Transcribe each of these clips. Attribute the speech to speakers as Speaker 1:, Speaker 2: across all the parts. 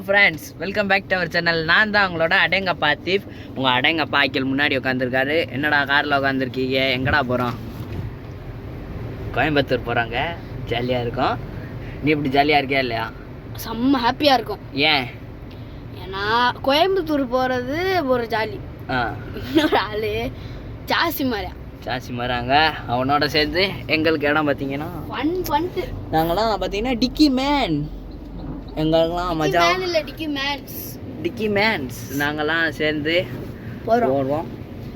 Speaker 1: Friends, welcome back to our channel. நான் தான் உங்களோட அடேங்கப்பா தீப். உங்கள் அடேங்கப்பா ஆக்கில் முன்னாடி உட்காந்துருக்காரு. என்னடா காரில் உட்காந்துருக்கீங்க? எங்கடா போகிறோம்? கோயம்புத்தூர் போகிறாங்க. ஜாலியாக இருக்கும். நீ இப்படி ஜாலியாக இருக்கியா இல்லையா?
Speaker 2: செம்ம ஹாப்பியாக இருக்கும்.
Speaker 1: ஏன்?
Speaker 2: ஏன்னா கோயம்புத்தூர் போகிறது ஒரு ஜாலி. இன்னொரு ஆள் ஜாசி மாறாங்க.
Speaker 1: அவனோட சேர்ந்து எங்களுக்கு இடம் பார்த்தீங்கன்னா நாங்களாம் பார்த்தீங்கன்னா டிக்கி மேன். எங்களுக்குலாம் மஜா டிக்கி மேன்ஸ் நாங்களாம் சேர்ந்து போடுவோம்.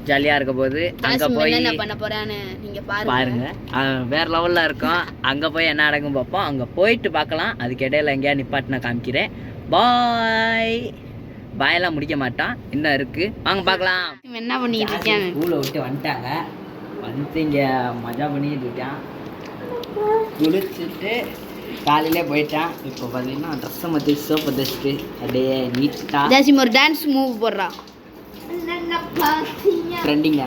Speaker 1: ஜாலியாக இருக்க போது அங்கே போய்
Speaker 2: என்ன பண்ண போகிறான்னு நீங்கள்
Speaker 1: பாருங்க. வேறு லெவலில் இருக்கும். அங்கே போய் என்ன நடக்கும் பார்ப்போம். அங்கே போயிட்டு பார்க்கலாம். அதுக்கு இடையில எங்கேயா நிப்பாட்டு நான் காமிக்கிறேன். பாயெல்லாம் முடிக்க மாட்டான், இன்னும் இருக்குது. வாங்க பார்க்கலாம்.
Speaker 2: என்ன பண்ணிட்டு இருக்கேன்?
Speaker 1: ஸ்கூலை விட்டு வந்துட்டாங்க. வந்து இங்கே மஜா பண்ணிட்டு இருக்கான். குளிச்சுட்டு காலையிலே போயிட்டான். இப்போ பார்த்தீங்கன்னா ட்ரெஸ்ஸை மாற்றி சோப்பை தைச்சிட்டு அப்படியே நீட்டாக
Speaker 2: ஜாசிம் ஒரு டான்ஸ் மூவ் போடுறான்.
Speaker 1: ட்ரெண்டிங்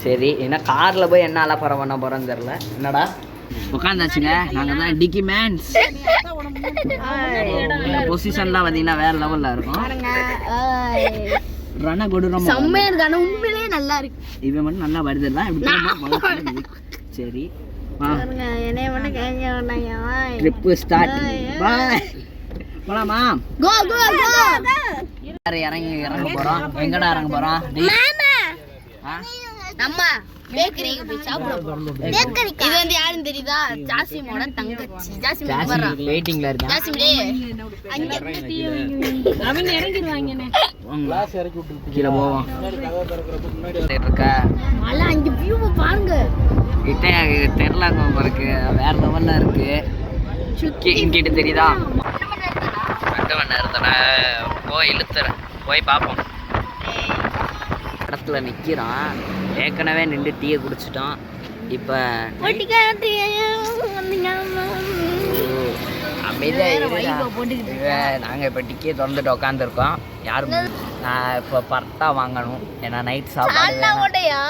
Speaker 1: சரி, ஏன்னா காரில் போய் என்ன அலப்பறம் பண்ண போகிறோன்னு தெரில. என்னடா உட்காந்தாச்சுங்க. நாங்கள் தான் டிக்கி மேன்ஸ். பொசிஷன்லாம் பார்த்தீங்கன்னா வேறு லெவலில் இருக்கும். ரண கொடூரம்
Speaker 2: செம்மையா இருக்கு. ஆனா உண்மையிலேயே நல்லா இருக்கு.
Speaker 1: இவன் மட்டும் நல்லா வருதுலாம். சரி,
Speaker 2: என்னைய மட்டும் கேட்க
Speaker 1: ட்ரிப் ஸ்டார்ட். பாய் போலாமா?
Speaker 2: கோ கோ கோ.
Speaker 1: இறங்க போறோம். எங்கடா இறங்க போறோம்?
Speaker 2: நம்ம பேக்கரிக்கு போய் சாப்பிட போறோம். இது வந்து யாருன்னு தெரியுதா? ஜாசிமோட தங்கச்சி. ஜாசிம் வரா.
Speaker 1: வெயிட்டிங்ல இருக்கா.
Speaker 2: ஜாசிம் டேய் அங்க அவங்க இறங்கிடுவாங்கனே.
Speaker 1: கிளாஸ் இறக்கி விட்டு கீழ போவோம். இருக்க
Speaker 2: மலை அங்க வியூ பாருங்க.
Speaker 1: கிட்ட தெரியலங்க உங்களுக்கு. வேற லெவல்ல இருக்கு. சுக்கி இங்கிட்ட தெரியுதா? 2 மணி நேரத்துல போய் இழுத்துறேன். போய் பார்ப்போம். இடத்துல நிற்கிறான். ஏற்கனவே நின்று டீயை குடிச்சிட்டோம். இப்போ நாங்கள் இப்போ டிக்கியை திறந்துட்டு உட்காந்துருக்கோம். யாரும் நான் இப்போ பரோட்டா வாங்கணும். ஏன்னா நைட் சாப்பாடு அமைதியா.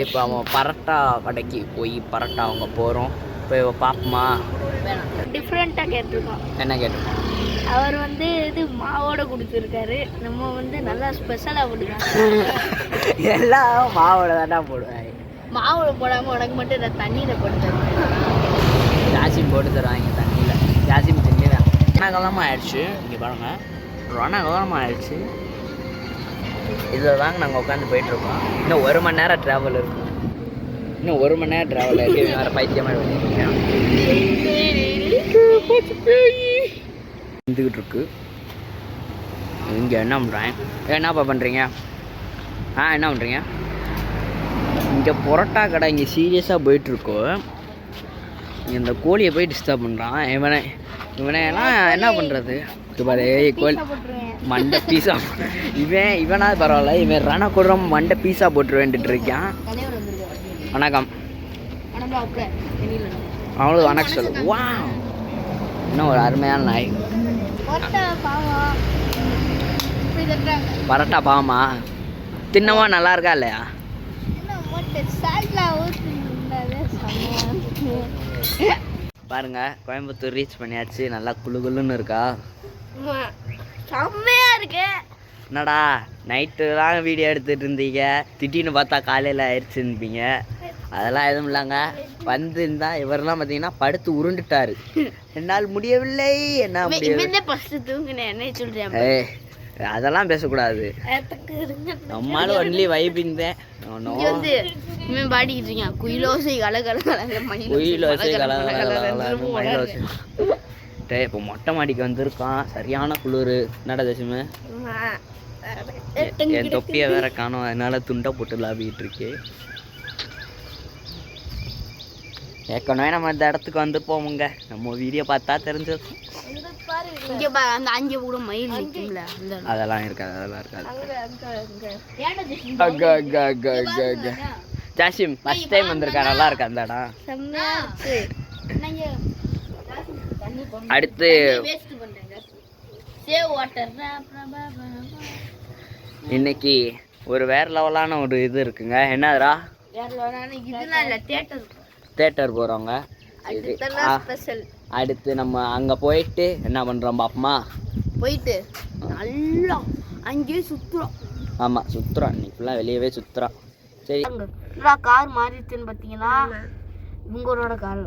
Speaker 1: இப்போ அவன் பரோட்டா கடைக்கு போய் பரோட்டா அவங்க போகிறோம். இப்போ பார்ப்போமா?
Speaker 2: டிஃப்ரெண்ட்டாக கேட்டிருக்கோம்.
Speaker 1: என்ன கேட்டிருக்கோம்?
Speaker 2: அவர் வந்து இது மாவோட கொடுத்துருக்காரு. நம்ம வந்து நல்லா ஸ்பெஷலாக போட்டுருக்காங்க.
Speaker 1: எல்லாம் மாவோட தானே போடுவாங்க.
Speaker 2: மாவோட போடாமல் உனக்கு மட்டும் நான் தண்ணியில் போட்டு தருவேன்.
Speaker 1: ஜாசிம் போட்டு தருவாங்க தண்ணியில். ஜாசிம் தண்ணியில் ரணகலமாக ஆயிடுச்சு. இங்கே பாருங்க, ரணகலமாக ஆயிடுச்சு. இதில் தாங்க நாங்கள் உட்காந்து போயிட்டுருக்கோம். இன்னும் 1 மணி நேரம் ட்ராவல் இருக்கும். இன்னும் 1 மணி நேரம் ட்ராவல் இருக்குது. வேறு பைத்தியமாக வந்துக்கிட்டு இருக்கு. இங்கே என்ன பண்ணுறேன்? என்னப்பா பண்ணுறீங்க? என்ன பண்ணுறீங்க? இங்கே பரோட்டா கடை இங்கே சீரியஸாக போயிட்டுருக்கோம். இந்த கோழியை போய் டிஸ்டர்ப் பண்ணுறான். இவனையெல்லாம் என்ன பண்ணுறது? இது பாரு, கோழி மண்டை பீஸா. இவனா பரவாயில்ல. இவன் ரணகுரம் மண்டை பீஸா போட்டு வேண்டிட்டு இருக்கான். வணக்கம். அவங்களுக்கு வணக்கம் சொல்லு. வா, இன்னும் ஒரு அருமையான நாய். பரோட்டா பாவமா தின்னவா நல்லா இருக்கா இல்லையா? பாருங்க, கோயம்புத்தூர் ரீச் பண்ணியாச்சு. நல்லா குளுகுலுன்னு இருக்கா.
Speaker 2: செம்மையா இருக்கு.
Speaker 1: என்னடா நைட்டு தான் வீடியோ எடுத்துகிட்டு இருந்தீங்க, திடீர்னு பார்த்தா காலையில் ஆயிடுச்சுருப்பீங்க. அதெல்லாம் எதுவும் இல்லைங்க. வந்துருந்தா இவரெல்லாம் பார்த்தீங்கன்னா படுத்து உருண்டுட்டாரு. என்னால் முடியவில்லை. என்ன அதெல்லாம் பேசக்கூடாது. நம்மளால ஒன்லி வைப்பிங் தான்.
Speaker 2: குயிலோசை
Speaker 1: இப்போ மொட்டை மாடிக்கு வந்திருக்கான். சரியான குளிர். என்னடா தசுமே, என் தொப்பியை வேற காணும். அதனால துண்டை போட்டு லாபிக்கிட்டு இருக்கு. ஏற்கனவே நம்ம இந்த இடத்துக்கு வந்துருப்போமுங்க. நம்ம வீடியோ பார்த்தா தெரிஞ்சது. அதெல்லாம் இருக்காது, அதெல்லாம் இருக்காது. ஜாசிம் ஃபர்ஸ்ட் டைம் வந்திருக்கா. நல்லா இருக்கா அந்த இடம்? அடுத்து இன்னைக்கு ஒரு வேற லெவலான ஒரு இது இருக்குங்க. என்னதுரா?
Speaker 2: இதெல்லாம் இல்லை தேட்டர்
Speaker 1: தேட்டர் போகிறோங்க.
Speaker 2: ஸ்பெஷல்.
Speaker 1: அடுத்து நம்ம அங்கே போயிட்டு என்ன பண்ணுறோம் பாப்பமா?
Speaker 2: போயிட்டு நல்லா அங்கேயே சுற்றுறோம்.
Speaker 1: ஆமாம் சுற்றுறோம், இன்னைக்கு ஃபுல்லாக வெளியவே சுற்றுறோம். சரி
Speaker 2: கார் மாறிடுச்சுன்னு பார்த்தீங்கன்னா உங்களோட கார்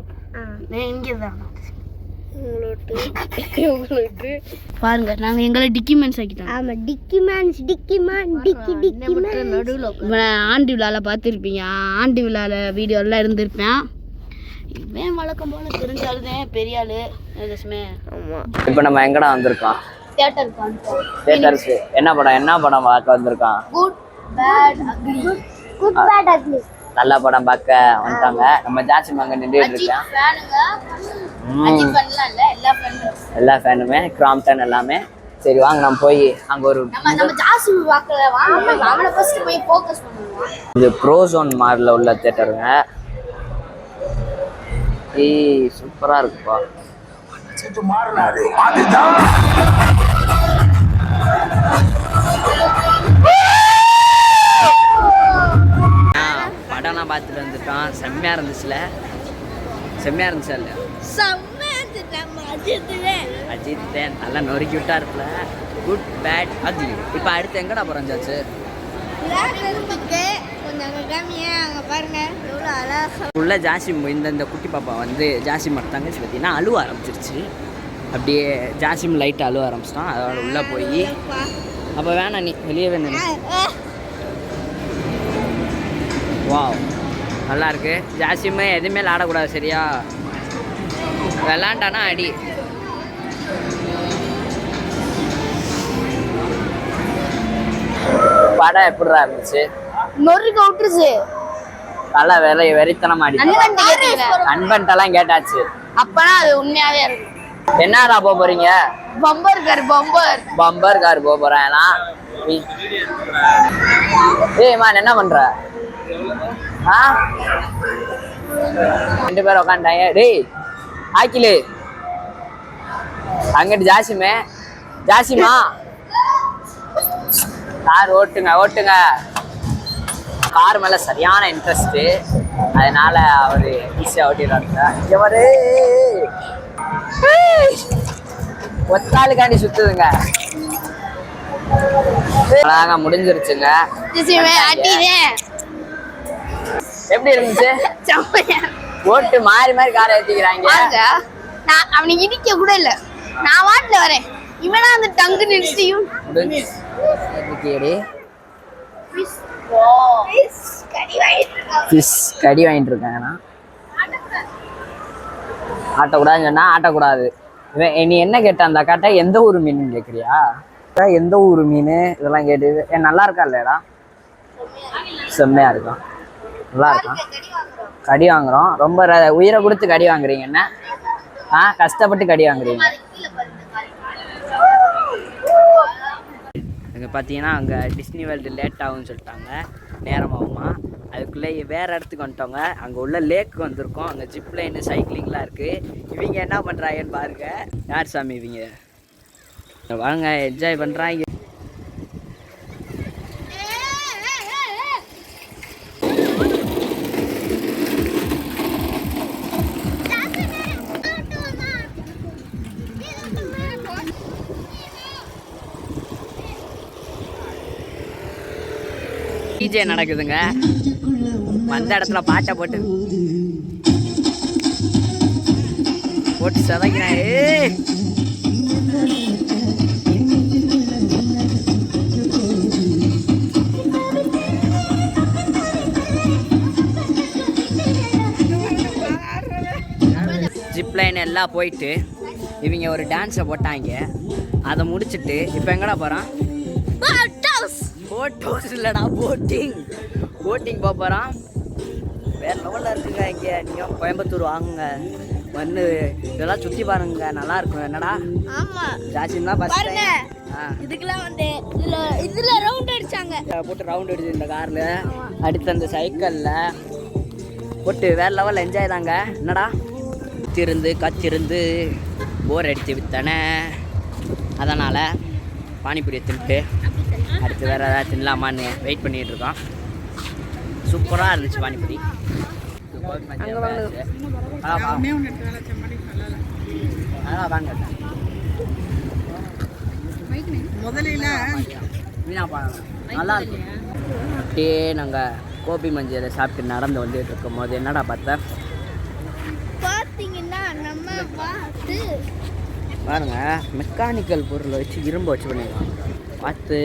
Speaker 2: இங்கே தான் உங்களுக்கு பாருங்க. நாங்கள் எங்களை டிக்கிமென்ஸ் ஆக்கிட்டோம். ஆமாம் டிக்கிமென்ஸ் நடுவில் ஆண்டு விழாவில் பார்த்துருப்பீங்க. ஆண்டு விழாவில் வீடியோலாம் இருந்திருப்பேன். இவன் வழக்கம் போல தெரிஞ்சாலுதே பெரிய ஆளு நிஜமே. ஆமாம்
Speaker 1: இப்போ நம்ம எங்கடா வந்திருக்கோம்? தேட்டருக்கு. என்ன படம் பார்க்க வந்திருக்கான்?
Speaker 2: Good bad ugly.
Speaker 1: நல்ல படம் பார்க்க வந்துட்டாங்க. நம்ம ஜாஸ்தி அங்கே நின்றுட்டு இருக்கேன். எல்லா ஃபேனுமே கிராம்டன் எல்லாமே. சரி வாங்க நம்ம போய் அங்கே ஒரு இது ப்ரோசோன் மாலில் உள்ள தேட்டருங்க. சூப்பராக இருக்குப்பா. படம்லாம் பார்த்துட்டு வந்துட்டோம். செம்மையாக இருந்துச்சுல? செம்மையாக இருந்துச்சா இல்லையா? அஜித் நல்லா நொறுக்கி விட்டா இருக்குல்ல. Good bad ugly. இப்போ அடுத்து எங்கடா போகிறோம் சாச்சு? உள்ள ஜாசிம் இந்த குட்டி பாப்பா வந்து ஜாசிம் தங்கச்சி பார்த்தீங்கன்னா அழுவ ஆரம்பிச்சிருச்சு. அப்படியே ஜாசிம் லைட்டாக அழுவ ஆரம்பிச்சிட்டான். அதோட உள்ளே போய் அப்போ வேணாம் நீ வெளியே வேணும். வாவ் நல்லா இருக்கு. ஜாசிமே எதுவுமே ஆடக்கூடாது சரியா? விளாண்டானா அடி. படம் எப்படிடா இருந்துச்சு?
Speaker 2: நொறுக்கு விட்டுருச்சு.
Speaker 1: நல்லா வெறித்தனம் ஆடி. நண்பன்ட்டெல்லாம் கேட்டாச்சு.
Speaker 2: அப்பனா அது உண்மையாவே இருக்கு.
Speaker 1: என்னடா போக போறீங்க?
Speaker 2: பம்பர் கார்
Speaker 1: போக போறேன். ஏய் மான் என்ன பண்ற? ரெண்டு பேரும் உட்காந்துட்டாங்க. டேய் ஆக்கிலு அங்கிட்டு ஜாசிமா கார் ஓட்டுங்க. கார் மேல சரியான இன்ட்ரெஸ்ட், அதனால அவரு ஈஸியா ஓட்டிடுறாங்க. ஒத்தாளுக்காண்டி சுத்துதுங்க. முடிஞ்சிருச்சுங்க. எப்படி இருந்துச்சு? ஓட்டு மாறி காரை ஏத்திக்கிறாங்க.
Speaker 2: அவனுக்கு இடிக்க கூட இல்ல. நான் வாட்டில வரேன். இவனா அந்த டங்கு நிறுத்தியும்
Speaker 1: கடி வாங்கிட்டு இருக்காங்கண்ணா. ஆட்டக்கூடாதுன்னு சொன்னா ஆட்டக்கூடாது. நீ என்ன கேட்ட அந்த அக்காட்ட? எந்த ஊர் மீன் கேட்குறியா? எந்த ஊர் மீன் இதெல்லாம் கேட்டு நல்லா இருக்கா இல்லையடா? செம்மையா இருக்கும். நல்லா இருக்கும். கடி வாங்குறோம். ரொம்ப உயிரை கொடுத்து கடி வாங்குறீங்க. என்ன கஷ்டப்பட்டு கடி வாங்குறீங்க. அங்கே பார்த்தீங்கன்னா அங்கே டிஸ்னி வேர்ல்டு லேட் ஆகும்னு சொல்லிட்டாங்க, நேரமாகுமா. அதுக்குள்ளே வேறு இடத்துக்கு வந்துட்டோங்க. அங்கே உள்ள லேக்கு வந்திருக்கோம். அங்கே ஜிப் லைனு சைக்கிளிங்லாம் இருக்குது. இவங்க என்ன பண்ணுறாங்கன்னு பாருங்க. யார் சாமி இவங்க? வாங்க என்ஜாய் பண்ணுறாங்க. டிஜே நடக்குதுங்க. வந்த இடத்துல பாட்டை போட்டு சதைக்கிறேன். ஜிப்லைன் எல்லாம் போயிட்டு இவங்க ஒரு டான்ஸை போட்டாங்க. அதை முடிச்சுட்டு இப்போ எங்கடா போகிறான்? போட்டோஸ் இல்லைடா, போட்டிங் போக போகிறான். வேறு லெவலில் இருக்குங்க. இங்கே நீங்கள் கோயம்புத்தூர் வாங்குங்க, வந்து இதெல்லாம் சுற்றி பாருங்க, நல்லா இருக்கும். என்னடா ஜாஸ்தின்னா ஃபர்ஸ்ட்
Speaker 2: இதுக்கெல்லாம் வந்து இதில் ரவுண்ட் அடிச்சாங்க.
Speaker 1: போட்டு ரவுண்ட் அடிச்சு இந்த காரில் அடுத்து அந்த சைக்கிளில் போட்டு வேறு லெவலில் என்ஜாய் தாங்க. என்னடா கத்திருந்து போர் அடித்து வித்தானே. அதனால் பானிபூரியை தின்ட்டு அடுத்து வேறு ஏதாவது தின்னலாமான்னு வெயிட் பண்ணிகிட்டு இருக்கோம். சூப்பராக இருந்துச்சு பானிபூரி. நல்லா இருக்கு. அப்படியே நாங்கள் கோபி மஞ்சளை சாப்பிட்டு நடந்து வந்துட்டு இருக்கும் போது என்னடா பார்த்தேன்
Speaker 2: பார்த்தீங்கன்னா நம்ம
Speaker 1: பாருங்க மெக்கானிக்கல் பொருளை வச்சு இரும்பு வச்சு பண்ணிடுவாங்க. பார்த்து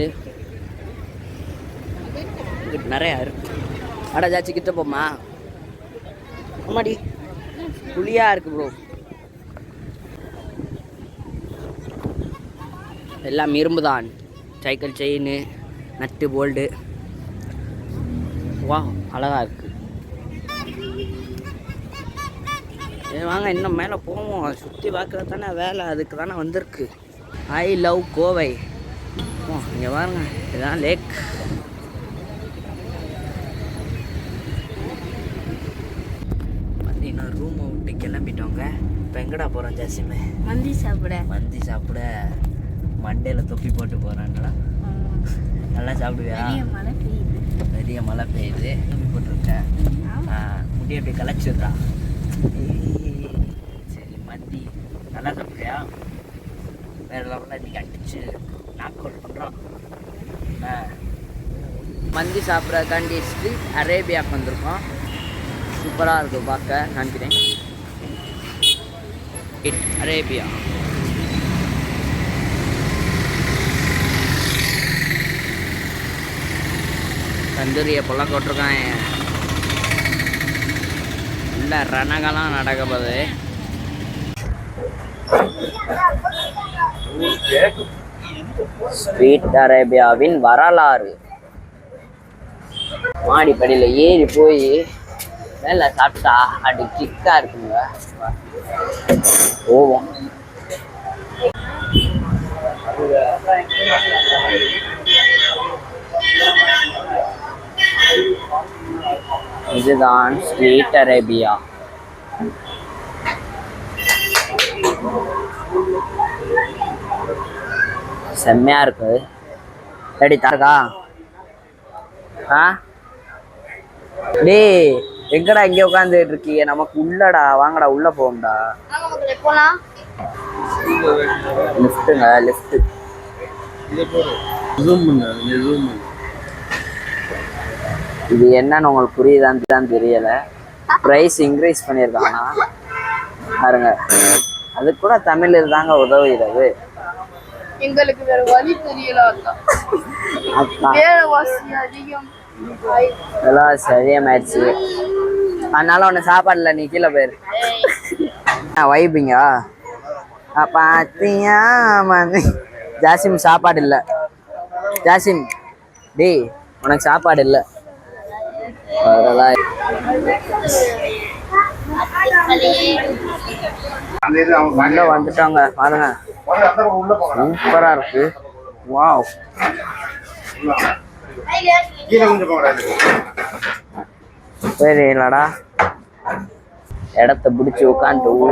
Speaker 1: நிறையா இருக்கு. அடா ஜாச்சி கிட்ட போமா ஆமாடி புளியாக இருக்கு ப்ரோ. எல்லாம் இரும்பு தான். சைக்கிள் செயின் நட்டு போல்டு. வா அழகாக இருக்கு. வாங்க இன்னும் மேலே போவோம். சுற்றி பார்க்குறது தானே வேலை, அதுக்கு தானே வந்திருக்கு. I love Kovai. ஓ இங்கே பாருங்க இதுதான் லேக். பார்த்தீங்கன்னா ரூமை விட்டு கிளம்பிட்டோங்க. இப்போ எங்கடா போகிறோம் ஜாசிமே?
Speaker 2: மந்தி
Speaker 1: சாப்பிட. மண்டையில் தொப்பி போட்டு போகிறாங்களா? நல்லா சாப்பிடுவியா? நிறைய மழை பெய்யுது. தொப்பி போட்டிருக்கேன். முடி அப்படி கலைச்சிடுறா. சரி மந்தி நல்லா சாப்பிட்றியா? வேறு லெவலில் இன்றைக்கி அடிச்சு நாக் அவுட் பண்ணுறான். மந்தி சாப்பிட்றதுக்காண்டி ஸ்ட்ரீட் அரேபியாவுக்கு வந்திருக்கோம். சூப்பராக இருக்கும் பார்க்க. நினைக்கிறேன் அரேபியா. தந்தூரியை பொல்ல போட்டிருக்கான். இல்லை ரணகலாம் நடக்க போகுது. ஸ்ட்ரீட் அரேபியாவின் வரலாறு. மாடிப்படியில் ஏறி போய் மேலே சாப்பிட்டா அப்படி கிக்காக இருக்குங்க. போவோம். இதுதான் ஸ்ட்ரீட் அரேபியா. செம்மையா இருக்கு. ரெடி தாருக்கா? டே எங்கடா இங்கே உட்காந்துட்டு இருக்கீங்க? நமக்கு உள்ளடா, வாங்கடா உள்ள போவோம்டா. லிஃப்ட்டுங்க லிஃப்ட். இது என்னன்னு உங்களுக்கு புரியுதான்னு தான் தெரியல. ப்ரைஸ் இன்க்ரீஸ் பண்ணியிருக்காங்கன்னா பாருங்க. அது கூட தமிழ் இருந்தாங்க உதவுகிறது.
Speaker 2: எங்களுக்கு வேற வழி தெரியல.
Speaker 1: விலைவாசி அதிகமாயிடுச்சு. அதனால ஒன்று சாப்பாடுல நீ கீழே போயிரு. வைப்பிங்க பார்த்தியா? ஜாசிம் சாப்பாடு இல்லை. ஜாசிம் டேய் உனக்கு சாப்பாடு இல்லை. உள்ள வந்துட்டாங்க பாருங்க. சூப்பரா இருக்கு. வாவ் சரிலடா. இடத்த பிடிச்சி உட்காந்துட்டு ஓ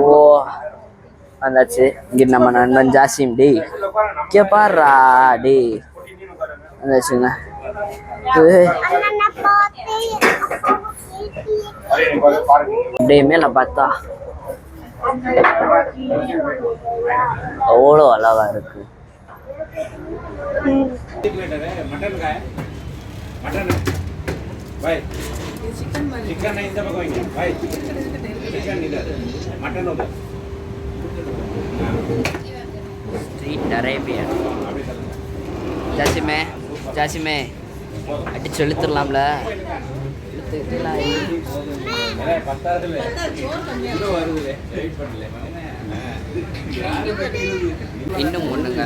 Speaker 1: வந்தாச்சு. இங்க நம்ம நண்பன் ஜாசிம். டே இங்கே பாடுறா. டே வந்தாச்சுங்க. அப்படியே மேல பார்த்தா அவ்வளோ அழகா இருக்கு. Street Arabia. ஜாசிமே ஜாசிமே அடிச்சு இழுத்துடலாம்ல. இன்னும் ஒண்ணுங்க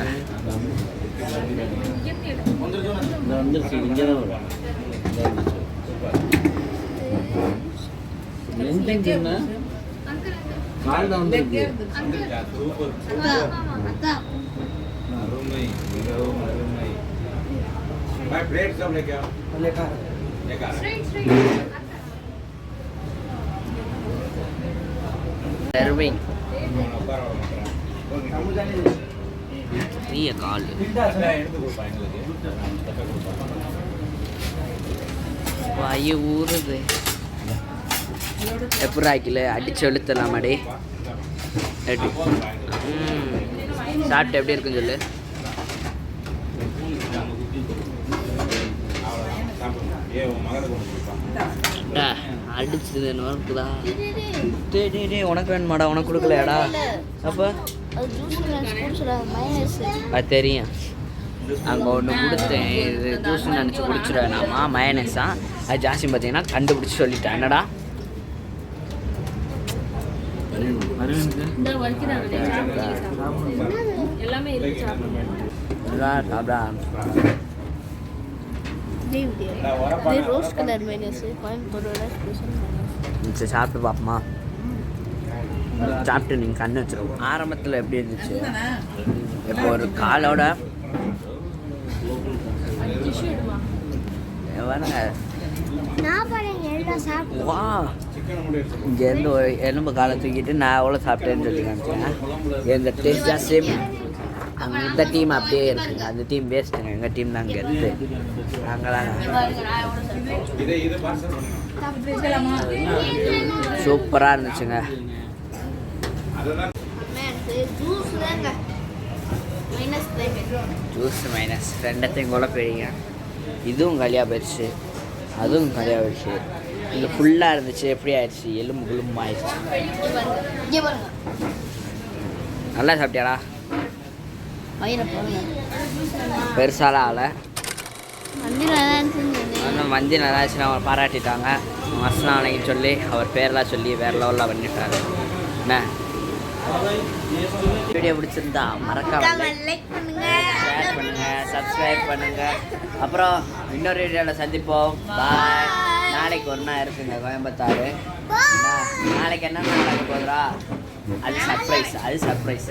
Speaker 1: சர்விங். பெரிய கால். வாயு ஊறுது. எப்படி ஆக்கில அடிச்சு எழுத்தலாமாடி. எப்படி சாப்பிட்டு எப்படி இருக்குன்னு சொல்லு. அடிச்சது நோக்குதா. உனக்கு வேணுமாடா? உனக்கு கொடுக்கலையாடா? அப்போ அது தெரியும். அங்கே ஒன்று கொடுத்தேன், இது ஜூஸ்ன்னு நினச்சி குடிச்சிடுவேனாமா, மயனஸா. அது ஜாஸ்தி பார்த்தீங்கன்னா கண்டுபிடிச்சி சொல்லிட்டேன். என்னடா சாப்பிடா
Speaker 2: ரோஸ் கலர் மைனஸ் கோயம்புத்தூரோட
Speaker 1: சரி சாப்பிட்டு பார்ப்போமா? சாப்பிட்டு நீங்கள் கண்ணு வச்சிருவோம். ஆரம்பத்தில் எப்படி இருந்துச்சு? இப்போ ஒரு காலோட வா இங்கேருந்து ஒரு எலும்பு காலை தூக்கிட்டு நான் எவ்வளோ சாப்பிட்டேன்னு சொல்லி காமிச்சேன். இந்த டேஸ்ட் தான் சேம். இந்த டீம் அப்படியே இருக்குங்க. அந்த டீம் வேஸ்ட்டுங்க. எங்கள் டீம் தான் இங்கே இருக்குது. நாங்களாங்க சூப்பராக இருந்துச்சுங்க. ஜூஸ் மைனஸ் ரெண்டத்தையும் கூட போயிடுங்க. இதுவும் காலியாக போயிடுச்சு, அதுவும் காலியாக போயிடுச்சு. இது ஃபுல்லாக இருந்துச்சு. எப்படி ஆயிடுச்சு? எலும்பு குழும்பு ஆயிடுச்சு. நல்லா சாப்பிட்டியாடா? பெருசாலாம் ஆகலை. மந்தி நல்லா இருந்துச்சுன்னு அவர் பாராட்டிட்டாங்க. மஸ்லாம் வணங்கி சொல்லி அவர் பேரெலாம் சொல்லி வேறு லெவலில் பண்ணிட்டாரு. என்ன வீடியோ பிடிச்சிருந்தா மறக்காம லைக் பண்ணுங்கள், ஷேர் பண்ணுங்கள், சப்ஸ்கிரைப் பண்ணுங்கள். அப்புறம் இன்னொரு வீடியோவில் சந்திப்போம். பாய். நாளைக்கு ஒன்றா இருக்குங்க கோயம்புத்தூர். நாளைக்கு என்ன நடக்க போகுதுரா? அது சர்ப்ரைஸ்.